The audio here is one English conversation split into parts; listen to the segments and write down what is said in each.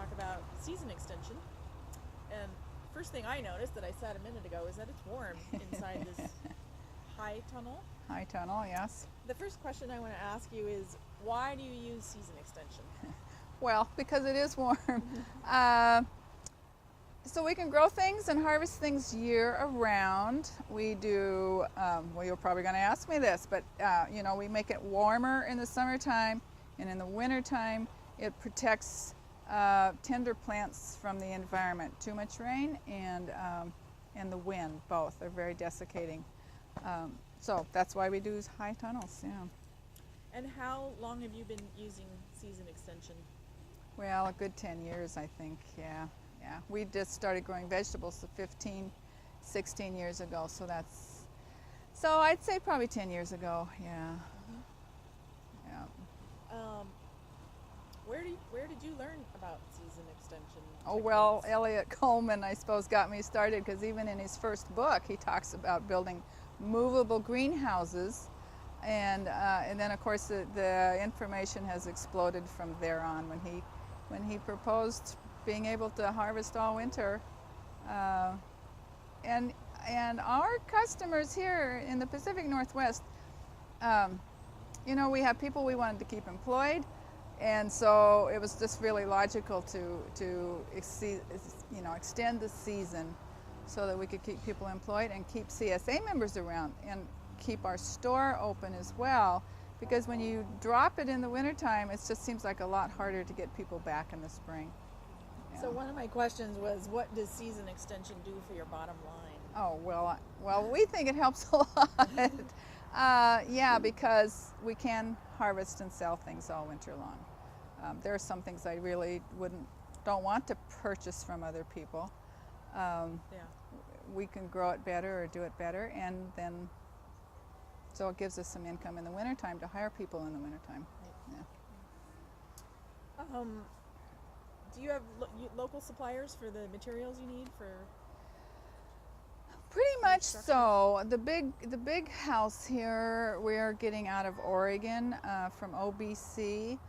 talk about season extension. And first thing I noticed that I said a minute ago is that it's warm inside this high tunnel. High tunnel, yes. The first question I want to ask you is, why do you use season extension? Well, because it is warm. So we can grow things and harvest things year around. We do, well, you're probably going to ask me this, but you know, we make it warmer in the summertime, and in the wintertime it protects tender plants from the environment. Too much rain and the wind, both are very desiccating. So that's why we do high tunnels, yeah. And how long have you been using season extension? Well, a good 10 years, I think, yeah. Yeah, we just started growing vegetables 15, 16 years ago, so I'd say probably 10 years ago, yeah. Yeah. Where did you learn about season extension? Oh, well, techniques? Elliot Coleman, I suppose, got me started, because even in his first book, he talks about building movable greenhouses, and then of course the information has exploded from there on. When he proposed being able to harvest all winter, and our customers here in the Pacific Northwest, you know, we have people we wanted to keep employed, and so it was just really logical to extend the season so that we could keep people employed and keep CSA members around and keep our store open as well, because when you drop it in the wintertime, it just seems like a lot harder to get people back in the spring. Yeah. So one of my questions was, what does season extension do for your bottom line? Oh, well, we think it helps a lot. Yeah, because we can harvest and sell things all winter long. There are some things I really don't want to purchase from other people. Yeah. We can grow it better or do it better, and then so it gives us some income in the wintertime to hire people in the wintertime. Right. Yeah. Do you have local suppliers for the materials you need for? Pretty much so. The big house here we're getting out of Oregon, from OBC,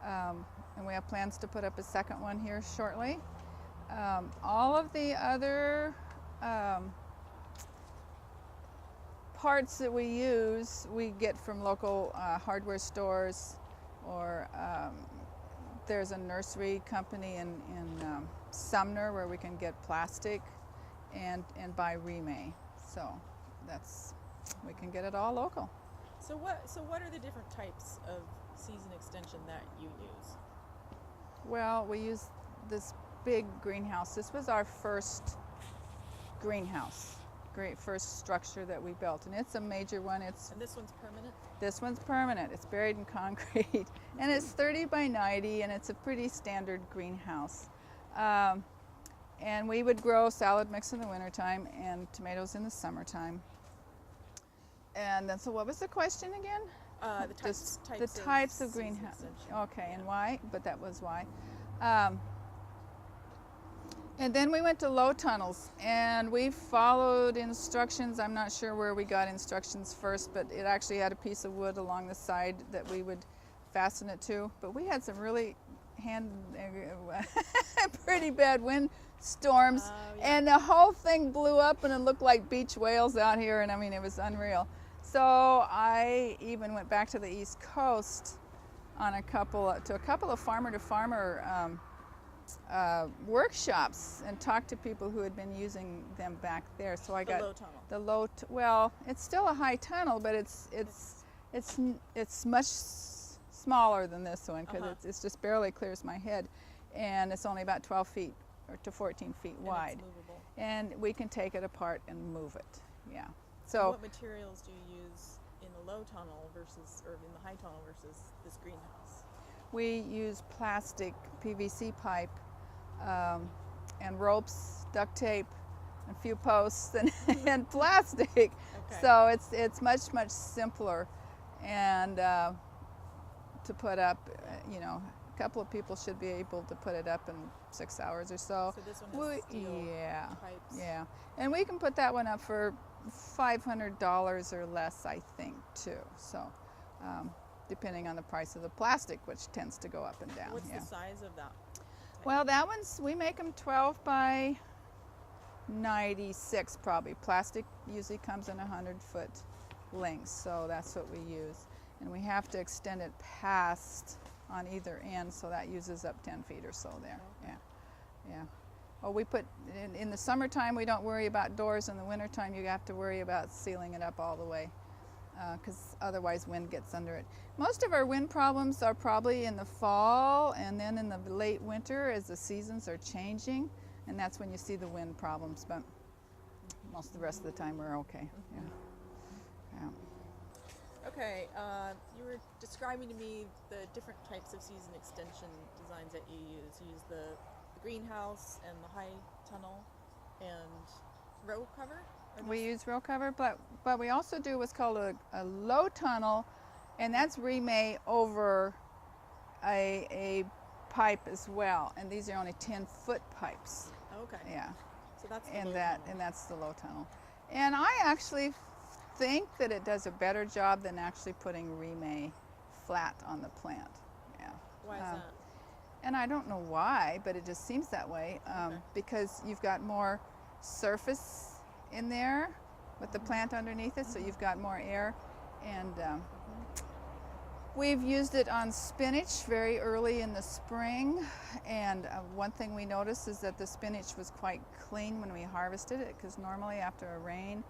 and we have plans to put up a second one here shortly. All of the other parts that we use, we get from local hardware stores, or there's a nursery company in Sumner where we can get plastic and buy remay. So we can get it all local. So what are the different types of season extension that you use? Well, we use this big greenhouse. This was our first greenhouse, first structure that we built, and it's a major one. And this one's permanent? This one's permanent. It's buried in concrete, and it's 30 by 90, and it's a pretty standard greenhouse. And we would grow salad mix in the wintertime and tomatoes in the summertime. And then, so what was the question again? The types of greenhouse. Okay, yeah. And why? But that was why. And then we went to low tunnels, and we followed instructions. I'm not sure where we got instructions first, but it actually had a piece of wood along the side that we would fasten it to. But we had some really pretty bad wind storms, yeah. And the whole thing blew up, and it looked like beach whales out here, and I mean, it was unreal. So I even went back to the East Coast on a couple of farmer-to-farmer workshops and talked to people who had been using them back there. So I got the low tunnel. Well, it's still a high tunnel, but it's much smaller than this one, because it's just barely clears my head, and it's only about 12 feet to 14 feet wide. It's movable. And we can take it apart and move it. Yeah. So what materials do you use in the low tunnel or in the high tunnel versus this greenhouse? We use plastic PVC pipe, and ropes, duct tape, and a few posts, and plastic. Okay. So it's much simpler, and to put up, a couple of people should be able to put it up in 6 hours or so. So this one has steel pipes. Yeah, and we can put that one up for $500 or less, I think, too. So, depending on the price of the plastic, which tends to go up and down. What's the size of that? Well, that one's, we make them 12 by 96 probably. Plastic usually comes in 100-foot lengths, so that's what we use. And we have to extend it past on either end, so that uses up 10 feet or so there. Okay. Yeah, yeah. Well, we put, in the summertime we don't worry about doors. In the wintertime you have to worry about sealing it up all the way, because otherwise wind gets under it. Most of our wind problems are probably in the fall and then in the late winter as the seasons are changing, and that's when you see the wind problems, but most of the rest of the time we're okay. Yeah. Yeah. Okay, you were describing to me the different types of season extension designs that you use. You use the greenhouse and the high tunnel and row cover? We use row cover, but we also do what's called a low tunnel, and that's remay over a pipe as well. And these are only 10-foot pipes. Okay. Yeah. So that's the And low that tunnel. and that's the low tunnel. And I actually think that it does a better job than actually putting remay flat on the plant. Yeah. Why is that? And I don't know why, but it just seems that way, Okay. because you've got more surface in there with the plant underneath it, so you've got more air. And we've used it on spinach very early in the spring, and one thing we noticed is that the spinach was quite clean when we harvested it, because normally after a rain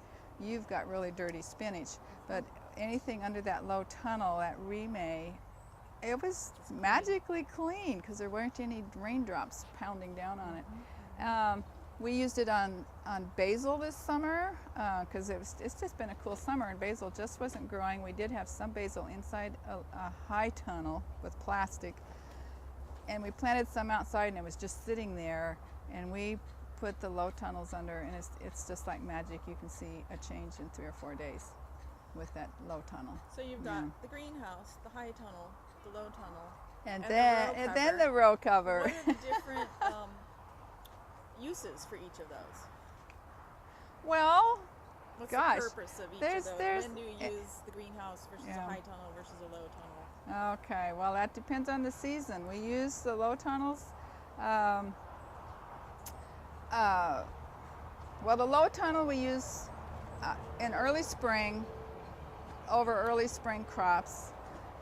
you've got really dirty spinach, but anything under that low tunnel, that remay, it was magically clean because there weren't any raindrops pounding down on it. We used it on basil this summer because it's just been a cool summer, and basil just wasn't growing. We did have some basil inside a high tunnel with plastic, and we planted some outside, and it was just sitting there, and we put the low tunnels under, and it's just like magic. You can see a change in 3 or 4 days with that low tunnel. So you've got the greenhouse, the high tunnel, the low tunnel, And and then the row cover. What are the different uses for each of those? Well, What's gosh, the purpose of each there's- of those? there's- When do you use the greenhouse versus a Yeah. high tunnel versus a low tunnel? okay, well that depends on the season. We use the low tunnels. Well, the low tunnel we use in early spring over early spring crops,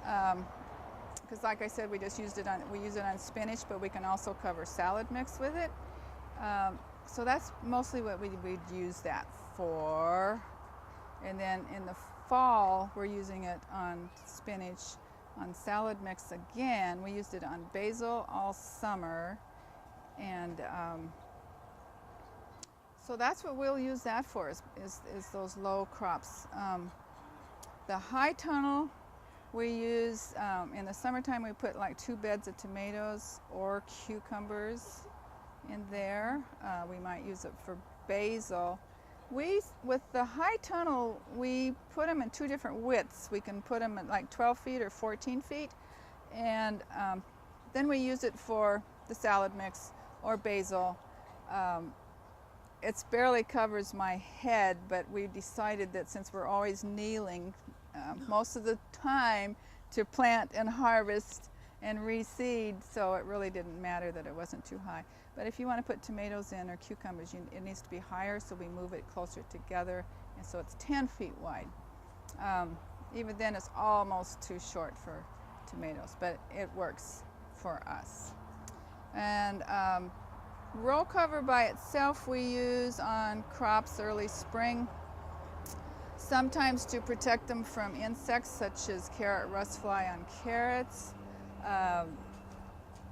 because like I said, we use it on spinach, but we can also cover salad mix with it. So that's mostly what we'd use that for. And then in the fall, we're using it on spinach, on salad mix again. We used it on basil all summer, and so that's what we'll use that for, is those low crops. The high tunnel we use, in the summertime we put like 2 beds of tomatoes or cucumbers in there. We might use it for basil. With the high tunnel, we put them in 2 different widths. We can put them at like 12 feet or 14 feet, and then we use it for the salad mix or basil. It barely covers my head, but we decided that since we're always kneeling most of the time to plant and harvest and reseed, so it really didn't matter that it wasn't too high. But if you want to put tomatoes in or cucumbers, it needs to be higher, so we move it closer together, and so it's 10 feet wide. Even then it's almost too short for tomatoes, but it works for us. And row cover by itself we use on crops early spring, sometimes to protect them from insects such as carrot rust fly on carrots,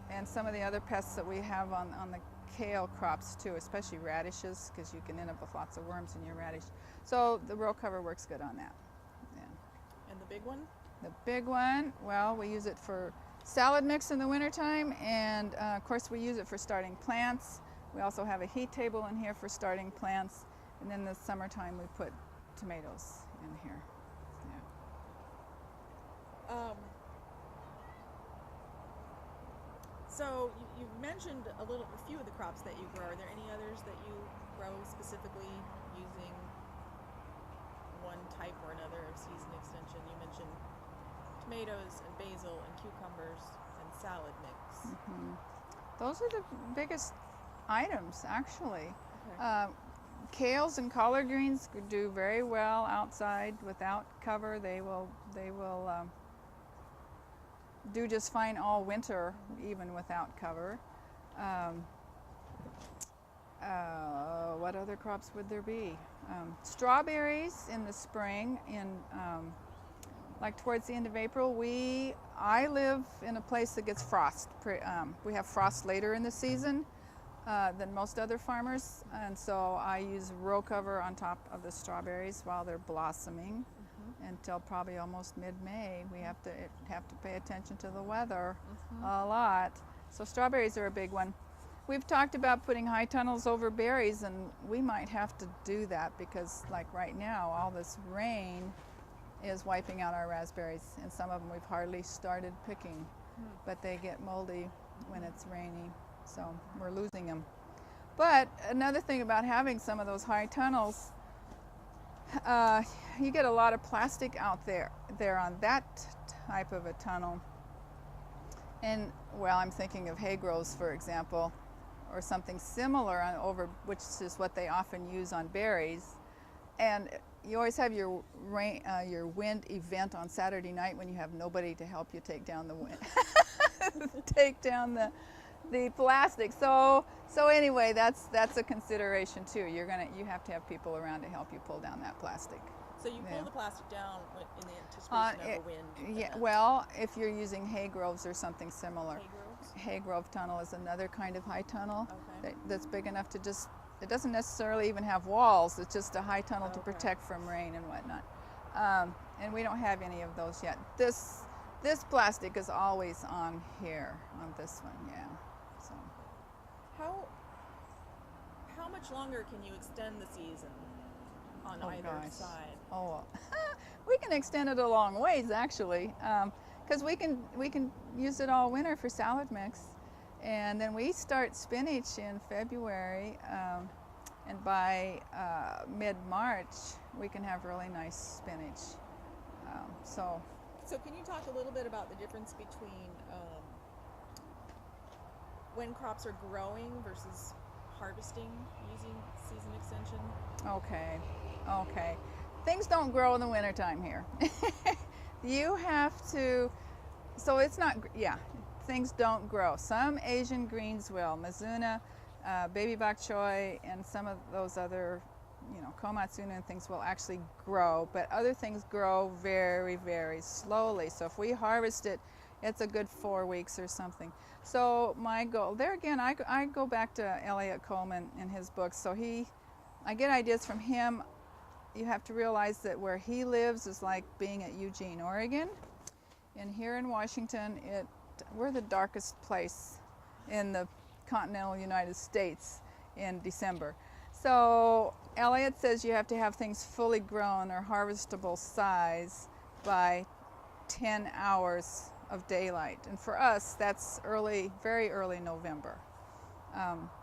and some of the other pests that we have on the kale crops too, especially radishes, because you can end up with lots of worms in your radish. So the row cover works good on that. Yeah. And the big one? The big one, well, we use it for salad mix in the wintertime, and of course we use it for starting plants. We also have a heat table in here for starting plants, and then in the summertime we put tomatoes in here. Yeah. So you've mentioned a few of the crops that you grow. Are there any others that you grow specifically using one type or another of season extension? You mentioned tomatoes and basil and cucumbers and salad mix. Those are the biggest items, actually. Okay. Kales and collard greens do very well outside without cover. They will do just fine all winter, even without cover. Um, what other crops would there be? Strawberries in the spring, like towards the end of April. I live in a place that gets frost. We have frost later in the season than most other farmers, and so I use row cover on top of the strawberries while they're blossoming until probably almost mid-May. We have to pay attention to the weather a lot. So strawberries are a big one. We've talked about putting high tunnels over berries, and we might have to do that because, like right now, all this rain is wiping out our raspberries, and some of them we've hardly started picking, but they get moldy when it's rainy, so we're losing them. But another thing about having some of those high tunnels, you get a lot of plastic out there on that type of a tunnel. And well, I'm thinking of hay groves, for example, or something similar which is what they often use on berries. And you always have your wind event on Saturday night when you have nobody to help you take down the wind, take down the plastic. So anyway, that's a consideration too. You have to have people around to help you pull down that plastic. So you pull the plastic down in the anticipation of a wind. Yeah. Well, if you're using hay groves or something similar. Hay groves? Hay grove tunnel is another kind of high tunnel Okay. that's big enough to just. It doesn't necessarily even have walls. It's just a high tunnel to Okay. protect from rain and whatnot. And we don't have any of those yet. This plastic is always on here, on this one, yeah. So How much longer can you extend the season on either side? Oh, we can extend it a long ways actually, because we can use it all winter for salad mix. And then we start spinach in February, and by mid-March we can have really nice spinach. So can you talk a little bit about the difference between when crops are growing versus harvesting using season extension? Okay. Things don't grow in the wintertime here. You have to, so it's not, yeah. Things don't grow. Some Asian greens will. Mizuna, baby bok choy, and some of those other, komatsuna and things will actually grow, but other things grow very, very slowly. So if we harvest it, it's a good 4 weeks or something. So my goal, there again, I go back to Elliot Coleman and his books. So I get ideas from him. You have to realize that where he lives is like being at Eugene, Oregon. And here in Washington, we're the darkest place in the continental United States in December. So Elliot says you have to have things fully grown or harvestable size by 10 hours of daylight. And for us, that's very early November.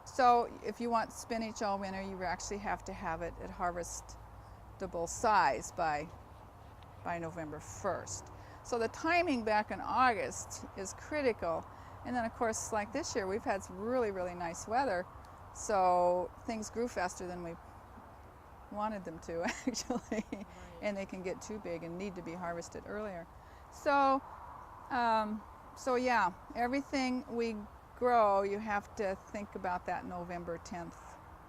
So if you want spinach all winter, you actually have to have it at harvestable size by November 1st. So the timing back in August is critical. And then of course, like this year, we've had some really, really nice weather. So things grew faster than we wanted them to actually. Right. And they can get too big and need to be harvested earlier. So yeah, everything we grow, you have to think about that November 10th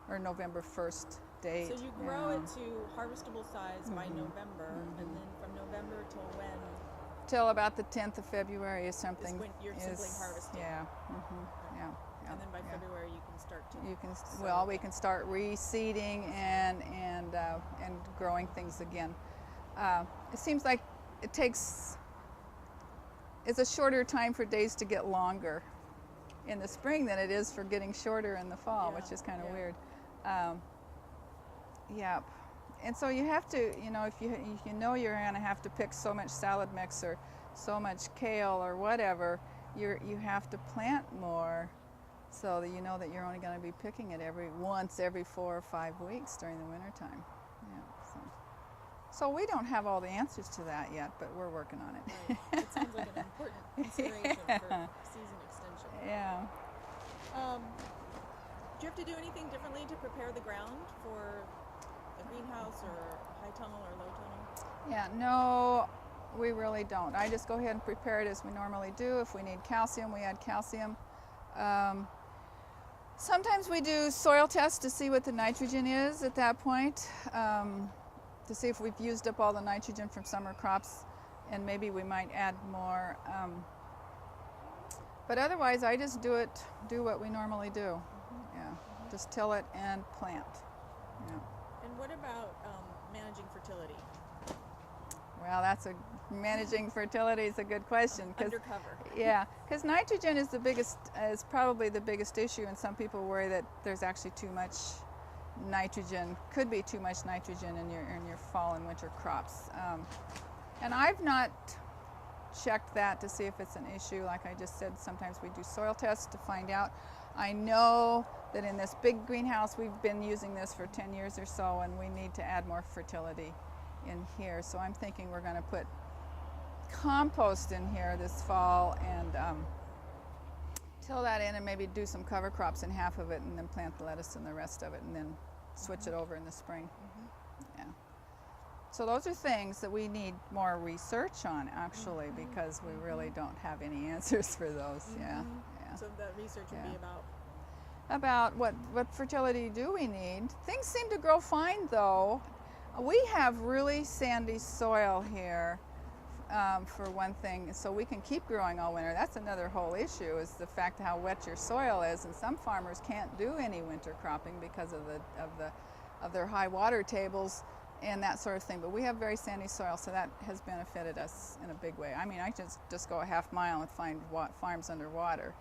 or November 1st date. So you grow it to harvestable size by November, and then from November till when? Till about the 10th of February or something. Is when you're simply harvesting. Yeah. Yeah. And then by February you can start to. We can start reseeding and growing things again. It seems like it's a shorter time for days to get longer in the spring than it is for getting shorter in the fall, which is kind of weird. Yeah. And so you have to, if you know you're going to have to pick so much salad mix or so much kale or whatever, you have to plant more so that you know that you're only going to be picking it once every 4 or 5 weeks during the wintertime. Yeah. So we don't have all the answers to that yet, but we're working on it. Right. It sounds like an important consideration for season extension. Yeah. Do you have to do anything differently to prepare the ground for a greenhouse or high tunnel or low tunnel? Yeah, no, we really don't. I just go ahead and prepare it as we normally do. If we need calcium, we add calcium. Um, Sometimes we do soil tests to see what the nitrogen is at that point, to see if we've used up all the nitrogen from summer crops, and maybe we might add more. But otherwise, I just do what we normally do. Yeah, just till it and plant. Yeah. And what about managing fertility? Well, managing fertility is a good question. Undercover. Yeah, because nitrogen is probably the biggest issue, and some people worry that there's actually too much nitrogen, could be too much nitrogen in your fall and winter crops. And I've not checked that to see if it's an issue. Like I just said, sometimes we do soil tests to find out. I know that in this big greenhouse, we've been using this for 10 years or so, and we need to add more fertility in here. So I'm thinking we're going to put compost in here this fall and till that in, and maybe do some cover crops in half of it, and then plant the lettuce in the rest of it, and then switch it over in the spring. Yeah. So those are things that we need more research on, actually, because we really don't have any answers for those. Yeah. So the research would be about what fertility do we need. Things seem to grow fine, though. We have really sandy soil here, for one thing, so we can keep growing all winter. That's another whole issue, is the fact how wet your soil is, and some farmers can't do any winter cropping because of their high water tables and that sort of thing. But we have very sandy soil, so that has benefited us in a big way. I mean, I just go a half mile and find farms underwater,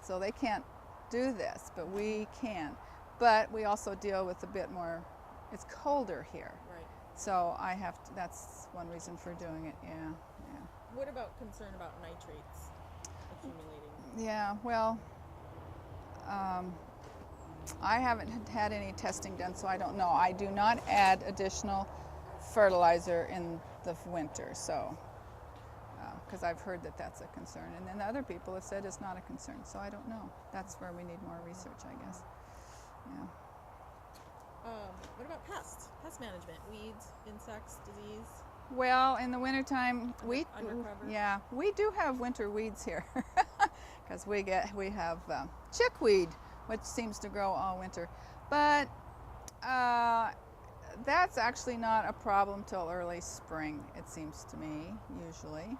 so they can't do this, but we can. But we also deal with a bit more. It's colder here, right? So that's one reason for doing it. Yeah. What about concern about nitrates accumulating? Yeah. Well, I haven't had any testing done, so I don't know. I do not add additional fertilizer in the winter, so because I've heard that that's a concern, and then other people have said it's not a concern. So I don't know. That's where we need more research, I guess. Yeah. What about pests? Pest management, weeds, insects, disease? Well, in the wintertime, we do have winter weeds here, because we have chickweed, which seems to grow all winter, but that's actually not a problem till early spring, it seems to me, usually,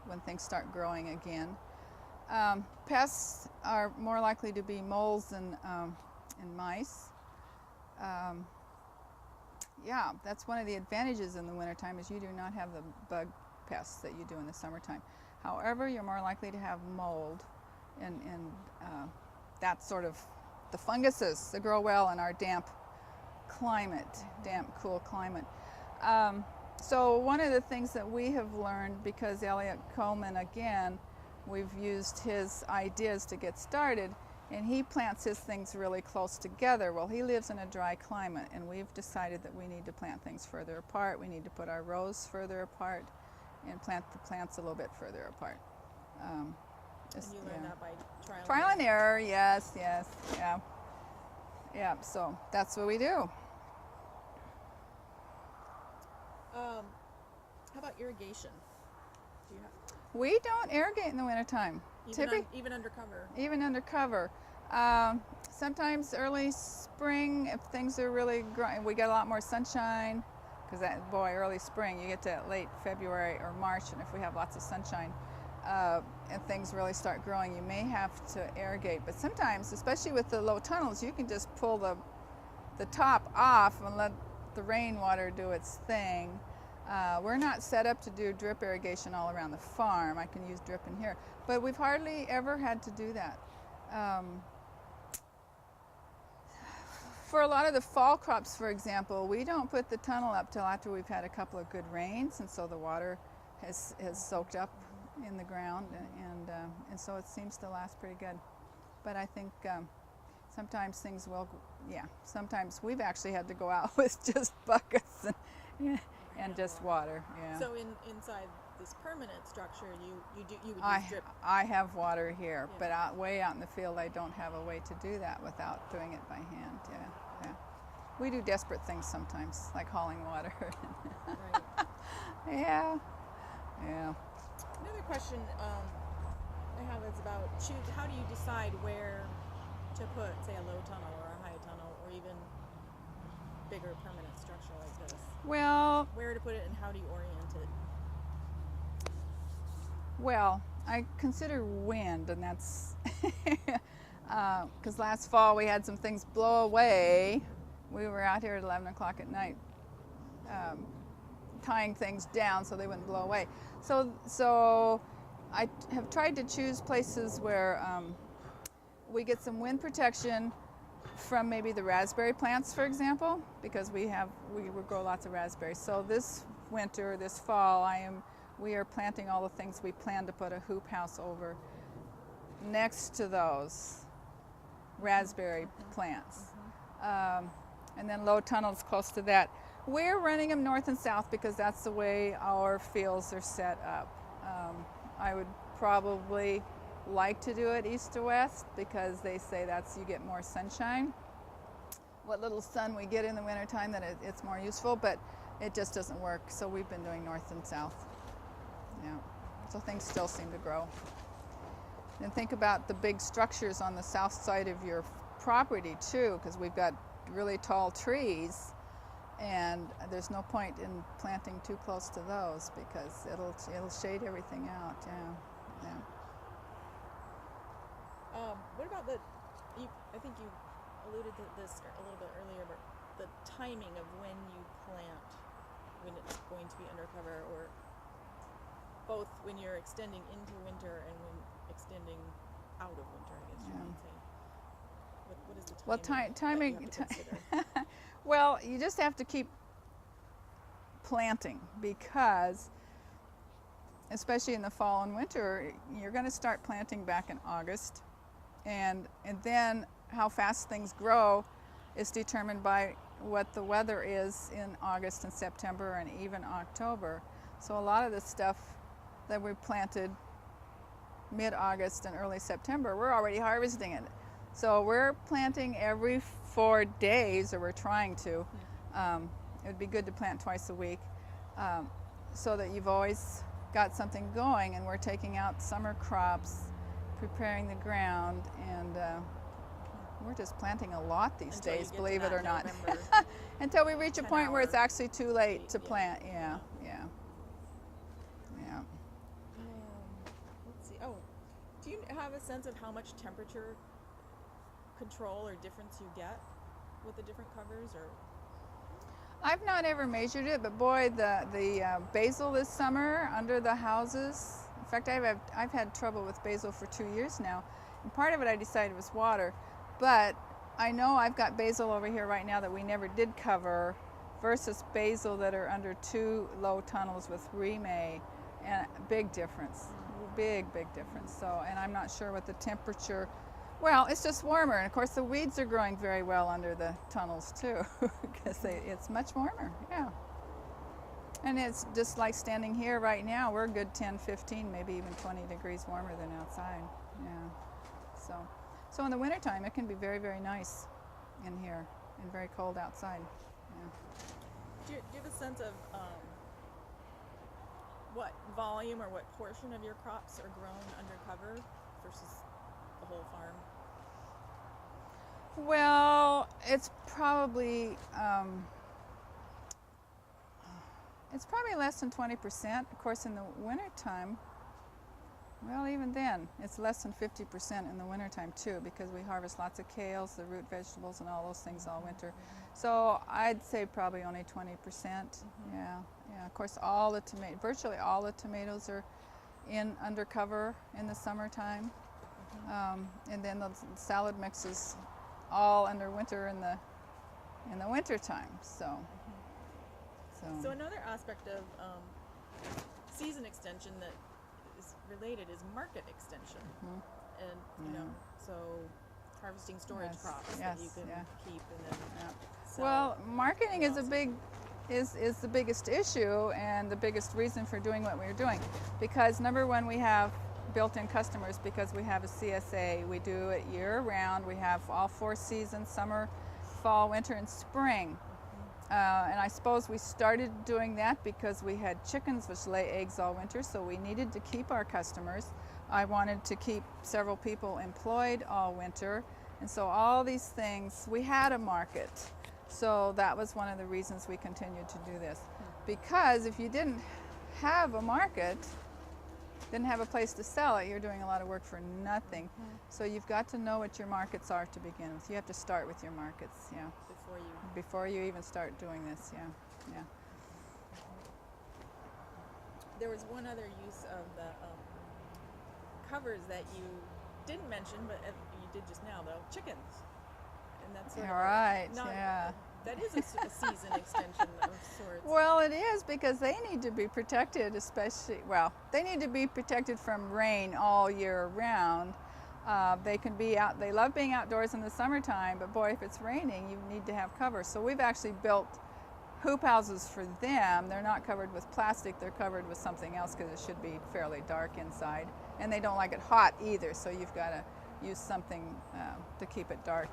when things start growing again. Pests are more likely to be moles and mice. Yeah, that's one of the advantages in the wintertime, is you do not have the bug pests that you do in the summertime. However, you're more likely to have mold and that sort of the funguses that grow well in our damp, cool climate. So one of the things that we have learned, because Elliot Coleman, again, we've used his ideas to get started, and he plants his things really close together. Well, he lives in a dry climate, and we've decided that we need to plant things further apart. We need to put our rows further apart and plant the plants a little bit further apart. And you learned that by trial and error, yes, yeah. So that's what we do. How about irrigation? Do you have? We don't irrigate in the wintertime. Even undercover? Even undercover. Sometimes early spring, if things are really growing, we get a lot more sunshine, because early spring, you get to late February or March, and if we have lots of sunshine, and things really start growing, you may have to irrigate. But sometimes, especially with the low tunnels, you can just pull the top off and let the rainwater do its thing. We're not set up to do drip irrigation all around the farm. I can use drip in here, but we've hardly ever had to do that. For a lot of the fall crops, for example, we don't put the tunnel up till after we've had a couple of good rains, and so the water has soaked up in the ground, and so it seems to last pretty good. But I think sometimes things will, sometimes we've actually had to go out with just buckets and just water. Yeah. So inside this permanent structure, you would use drip. I have water here, Yeah. but way out in the field, I don't have a way to do that without doing it by hand. Yeah, yeah. We do desperate things sometimes, like hauling water. Right. Yeah, yeah. Another question I have is about how do you decide where to put, say, a low tunnel or a high tunnel or even bigger permanent structure like this? Well, Where to put it and how do you orient it? well, I consider wind, and that's because last fall we had some things blow away. We were out here at 11 o'clock at night tying things down so they wouldn't blow away. So I have tried to choose places where we get some wind protection from maybe the raspberry plants, for example, because we grow lots of raspberries. So this winter, this fall, we are planting all the things. We plan to put a hoop house over next to those raspberry plants. And then low tunnels close to that. We're running them north and south because that's the way our fields are set up. I would probably like to do it east to west because they say you get more sunshine. What little sun we get in the wintertime, that it's more useful, but it just doesn't work. So we've been doing north and south. Yeah. So things still seem to grow. And think about the big structures on the south side of your property too, because we've got really tall trees, and there's no point in planting too close to those because it'll shade everything out. Yeah. What about I think you alluded to this a little bit earlier, but the timing of when you plant, when it's going to be undercover, or both when you're extending into winter and when extending out of winter, I guess you might say. What is the timing that you have to consider? Well, you just have to keep planting because, especially in the fall and winter, you're going to start planting back in August, and then how fast things grow is determined by what the weather is in August and September and even October. So a lot of the stuff that we planted mid-August and early September, we're already harvesting it. So we're planting every 4 days, or we're trying to. It would be good to plant twice a week so that you've always got something going, and we're taking out summer crops, preparing the ground, and we're just planting a lot these days, believe it or not. Until we reach a point where it's actually too late to plant. Yeah. Let's see. Oh, do you have a sense of how much temperature control or difference you get with the different covers? Or I've not ever measured it, but boy, the basil this summer under the houses. In fact, I've had trouble with basil for 2 years now, and part of it I decided was water. But I know I've got basil over here right now that we never did cover, versus basil that are under 2 low tunnels with remay, and big difference, big difference. So, and I'm not sure what the temperature. Well, it's just warmer, and of course the weeds are growing very well under the tunnels too, because it's much warmer. Yeah. And it's just like standing here right now, we're a good 10, 15, maybe even 20 degrees warmer than outside. Yeah. So in the wintertime, it can be very, very nice in here and very cold outside. Yeah. Do you have a sense of what volume or what portion of your crops are grown undercover versus the whole farm? Well, it's probably less than 20%. Of course, in the wintertime, well, even then, it's less than 50% in the wintertime too, because we harvest lots of kales, the root vegetables, and all those things all winter. So I'd say probably only 20%. Yeah. Of course, virtually all the tomatoes are in undercover in the summertime, and then the salad mixes all under winter in the wintertime. So another aspect of season extension that is related is market extension, and so harvesting storage crops that you can keep and then sell. Well, marketing is a big is the biggest issue and the biggest reason for doing what we're doing. Because number one, we have built-in customers because we have a CSA. We do it year-round. We have all 4 seasons: summer, fall, winter, and spring. And I suppose we started doing that because we had chickens which lay eggs all winter, so we needed to keep our customers. I wanted to keep several people employed all winter, and so all these things, we had a market. So that was one of the reasons we continued to do this. Because if you didn't have a market, didn't have a place to sell it, you're doing a lot of work for nothing. So you've got to know what your markets are to begin with. You have to start with your markets, yeah. Before you even start doing this, yeah. There was one other use of the covers that you didn't mention, but you did just now, though. Chickens, and that's sort of yeah. That is a season extension of sorts. Well, it is, because they need to be protected, especially, well, they need to be protected from rain all year round. They can be out, they love being outdoors in the summertime, but boy, if it's raining, you need to have cover. So we've actually built hoop houses for them. They're not covered with plastic, they're covered with something else because it should be fairly dark inside. And they don't like it hot either, so you've got to use something to keep it dark.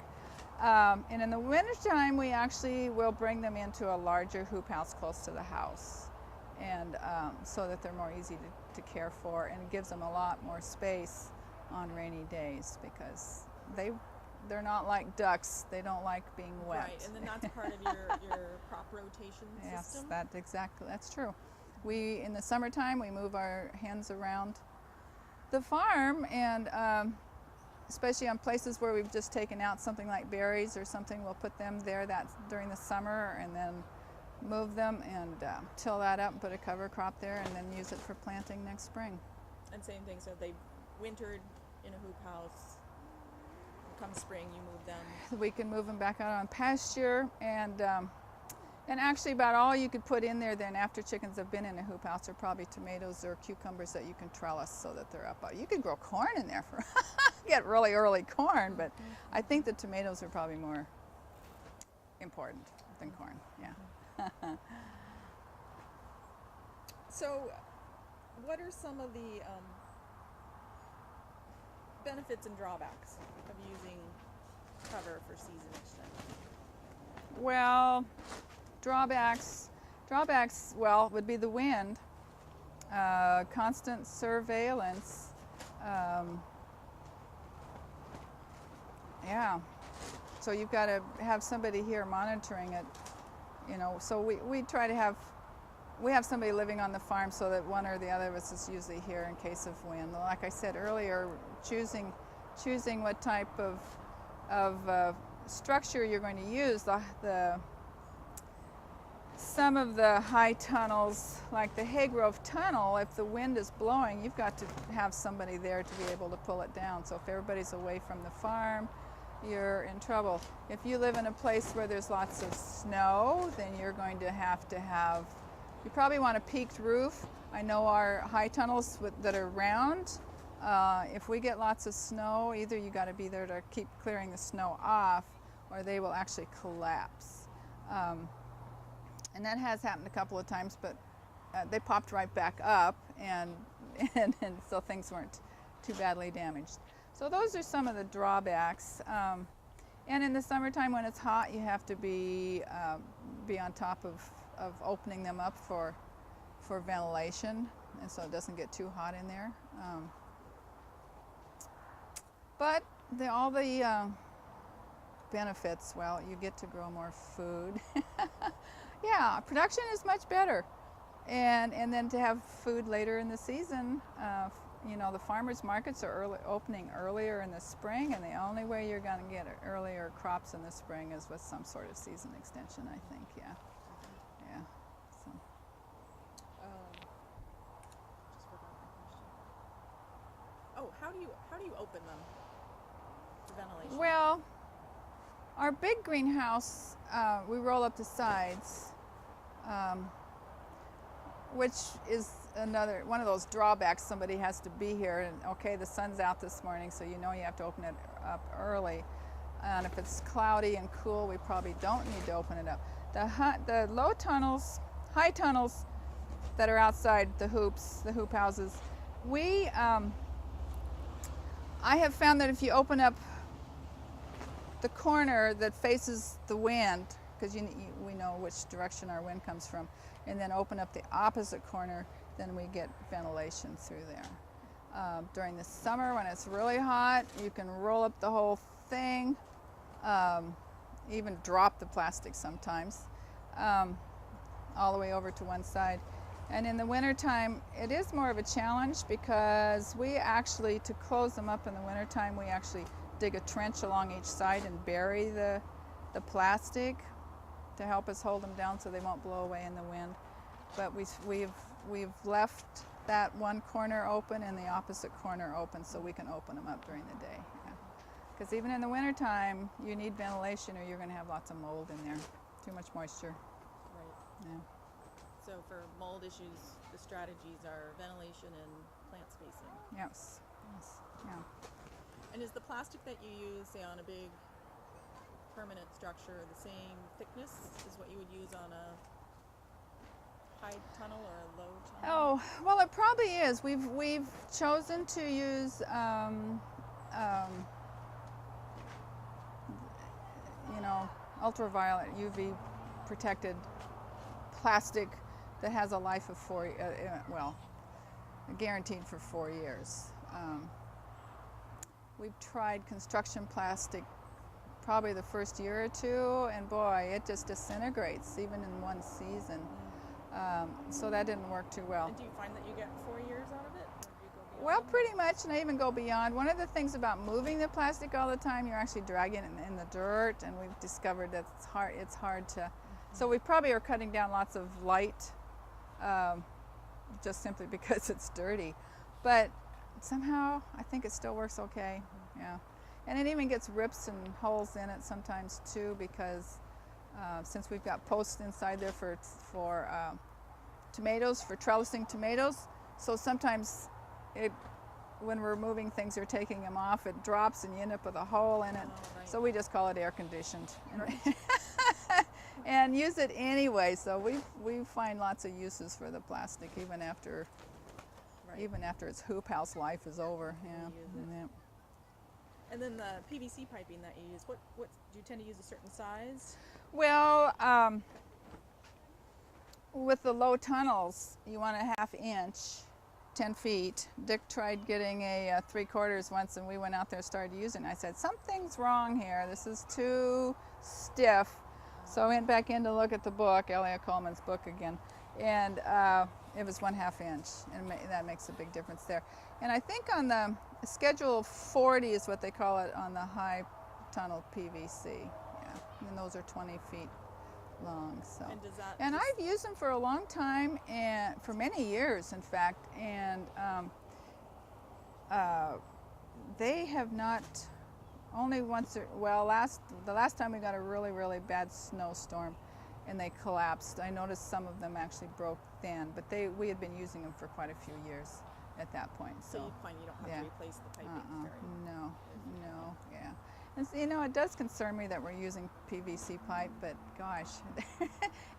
And in the wintertime, we actually will bring them into a larger hoop house close to the house, and so that they're more easy to care for, and it gives them a lot more space on rainy days, because they're not like ducks. They don't like being wet. Right, and then that's part of your crop rotation system? Yes, that's true. We, in the summertime, we move our hens around the farm, and especially on places where we've just taken out something like berries or something, we'll put them there during the summer, and then move them and till that up and put a cover crop there, and then use it for planting next spring. And same thing, so they've wintered in a hoop house. Come spring, you move them. We can move them back out on pasture, and actually about all you could put in there then after chickens have been in a hoop house are probably tomatoes or cucumbers that you can trellis so that they're up. You could grow corn in there for get really early corn, but I think the tomatoes are probably more important than corn, yeah. So what are some of the benefits and drawbacks of using cover for season extension? Well, drawbacks, well, would be the wind, constant surveillance, yeah. So you've got to have somebody here monitoring it, you know. So we try to have, we have somebody living on the farm so that one or the other of us is usually here in case of wind. Like I said earlier, choosing what type of structure you're going to use. Some of the high tunnels, like the Haygrove Tunnel, if the wind is blowing, you've got to have somebody there to be able to pull it down. So if everybody's away from the farm, you're in trouble. If you live in a place where there's lots of snow, then you're going to have, you probably want a peaked roof. I know our high tunnels that are round, if we get lots of snow, either you got to be there to keep clearing the snow off, or they will actually collapse. And that has happened a couple of times, but they popped right back up, and so things weren't too badly damaged. So those are some of the drawbacks. And in the summertime when it's hot, you have to be on top of opening them up for ventilation, and so it doesn't get too hot in there. But all the benefits, well, you get to grow more food. Yeah, production is much better. And then to have food later in the season, you know, the farmers markets are opening earlier in the spring, and the only way you're going to get earlier crops in the spring is with some sort of season extension, I think, yeah. Yeah. So. Just forgot my question. Oh, how do you open them for ventilation? Well, our big greenhouse, we roll up the sides, which is another one of those drawbacks. Somebody has to be here, and okay, the sun's out this morning, so you know you have to open it up early. And if it's cloudy and cool, we probably don't need to open it up. The low tunnels, high tunnels that are outside the hoops, the hoop houses, I have found that if you open up the corner that faces the wind, because we know which direction our wind comes from, and then open up the opposite corner, then we get ventilation through there. During the summer when it's really hot, you can roll up the whole thing, even drop the plastic sometimes, all the way over to one side. And in the wintertime, it is more of a challenge because we actually, to close them up in the wintertime, we actually dig a trench along each side and bury the plastic to help us hold them down so they won't blow away in the wind. But we've left that one corner open and the opposite corner open so we can open them up during the day. Because even in the wintertime, you need ventilation or you're going to have lots of mold in there. Too much moisture. Right. Yeah. So for mold issues, the strategies are ventilation and plant spacing. Yes. Yes. Yeah. And is the plastic that you use, say, on a big permanent structure the same thickness as what you would use on a high tunnel or a low tunnel? Oh, well, it probably is. We've chosen to use ultraviolet UV protected plastic that has a life of guaranteed for 4 years. We've tried construction plastic probably the first year or two, and boy, it just disintegrates even in one season. So that didn't work too well. And do you find that you get 4 years out of it? Or do you go beyond? Well, pretty much, and I even go beyond. One of the things about moving the plastic all the time, you're actually dragging it in the dirt, and we've discovered that it's hard to. So we probably are cutting down lots of light, just simply because it's dirty. But somehow, I think it still works okay. Yeah, and it even gets rips and holes in it sometimes too, because since we've got posts inside there for tomatoes, for trellising tomatoes, so sometimes when we're moving things or taking them off, it drops and you end up with a hole in it. Oh, right. So we just call it air conditioned. Right. And use it anyway. So we find lots of uses for the plastic even after its hoop house life is over. Yeah. Yeah. And then the PVC piping that you use, what do you tend to use a certain size? Well, with the low tunnels, you want a 1/2 inch, 10 feet. Dick tried getting a 3/4 once, and we went out there and started using it. I said, something's wrong here. This is too stiff. So I went back in to look at the book, Elliot Coleman's book again, and it was 1/2 inch, and that makes a big difference there. And I think on the Schedule 40 is what they call it on the high tunnel PVC. Yeah, and those are 20 feet long. So. And does that? And I've used them for a long time, and for many years, in fact. And they have not. Only once. The last time we got a really, really bad snowstorm, and they collapsed. I noticed some of them actually broke then, but we had been using them for quite a few years at that point. So you find you don't have to replace the piping very No, yeah. And so, it does concern me that we're using PVC pipe, but gosh.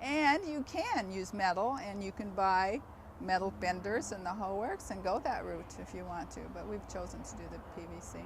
And you can use metal, and you can buy metal benders and the whole works and go that route if you want to, but we've chosen to do the PVC.